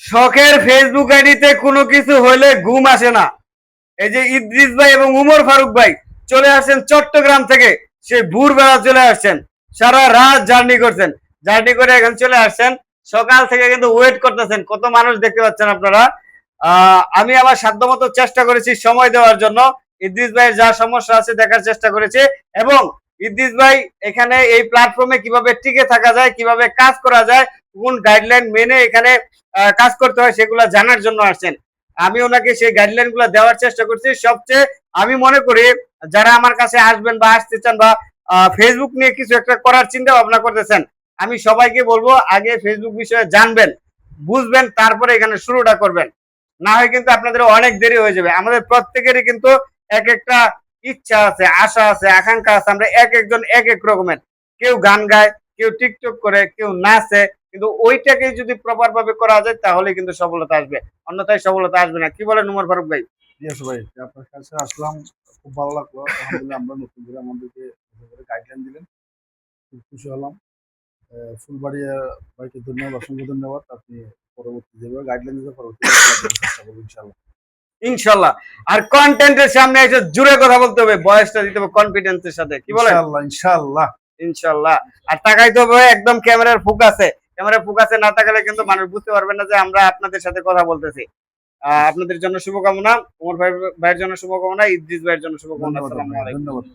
শখের ফেসবুক আইডিতে কোনো কিছু হইলে ঘুম আসে না। এই যে ইদ্রিস ভাই এবং উমর ফারুক ভাই চলে আসছেন চট্টগ্রাম থেকে, সে ভোরবেলা চলে আসছেন, সারা রাত জার্নি করছেন, জার্নি করে এখন চলে আসছেন, সকাল থেকে কিন্তু ওয়েট করতেছেন, কত মানুষ দেখতে পাচ্ছেন আপনারা। আমি আমার সাধ্যমতো চেষ্টা করেছি সময় দেওয়ার জন্য, ইদ্রিস ভাইয়ের যা সমস্যা আছে দেখার চেষ্টা করেছি, এবং ইদ্রিস ভাই এখানে এই প্ল্যাটফর্মে কিভাবে টিকে থাকা যায়, কিভাবে কাজ করা যায়, কোন গাইডলাইন মেনে এখানে কাজ করতে হয় সেগুলো জানার জন্য আসছেন। আমি ওনাকে সেই গাইডলাইন গুলো দেওয়ার চেষ্টা করছি। সবচেয়ে আমি মনে করি যারা আমার কাছে আসবেন বা আসতে চান বা ফেসবুক নিয়ে কিছু একটা করার চিন্তা ভাবনা করতেছেন, আমি সবাইকে বলবো আগে ফেসবুক বিষয়ে জানবেন, বুঝবেন, তারপরে এখানে শুরুটা করবেন। না হয় কিন্তু আপনাদের অনেক দেরি হয়ে যাবে। আমাদের প্রত্যেকেরই কিন্তু এক একটা ইচ্ছা আছে, আশা আছে, আকাঙ্ক্ষা আছে, আমরা এক একজন এক এক রকমের। কেউ গান গায়, কেউ টিকটক করে, কেউ নাচে, কিন্তু ওইটাকে যদি প্রপার ভাবে করা যায় তাহলে কিন্তু সফলতা আসবে, অন্যথায় সফলতা আসবে না। কি বলেন উমর ফারুক ভাই? ইয়েস ভাই, আপনার কাছে আসলাম, খুব ভালো লাগলো। আলহামদুলিল্লাহ, আমরা নতুন করে আমাদেরকে গাইডলাইন দিলেন, খুব খুশি হলাম। ফুলবাড়িয়া ভাইকে ধন্যবাদ, অসংখ্য ধন্যবাদ। আপনি পরবর্তী যেভাবে গাইডলাইন দিতে পরবর্তী চেষ্টা করবো ইনশাল্লাহ। ইনশাল্লাহ। আর কন্টেন্টের সামনে এসে জুড়ে কথা বলতে হবে, বয়সটা দিতে হবে কনফিডেন্সের সাথে। কি বলেন? ইনশাল্লাহ ইনশাল্লাহ ইনশাল্লাহ। আর তাকাইতে হবে একদম ক্যামেরার ফোকাসে। ক্যামেরার ফোকাসে না তাকালে কিন্তু মানুষ বুঝতে পারবে না যে আমরা আপনাদের সাথে কথা বলতেছি। আপনাদের জন্য শুভকামনা, উমর ভাইয়ের জন্য শুভকামনা, ইদ্রিস ভাইয়ের জন্য শুভকামনা। ধন্যবাদ আসসালামু ভাই, আলাইকুম। ধন্যবাদ।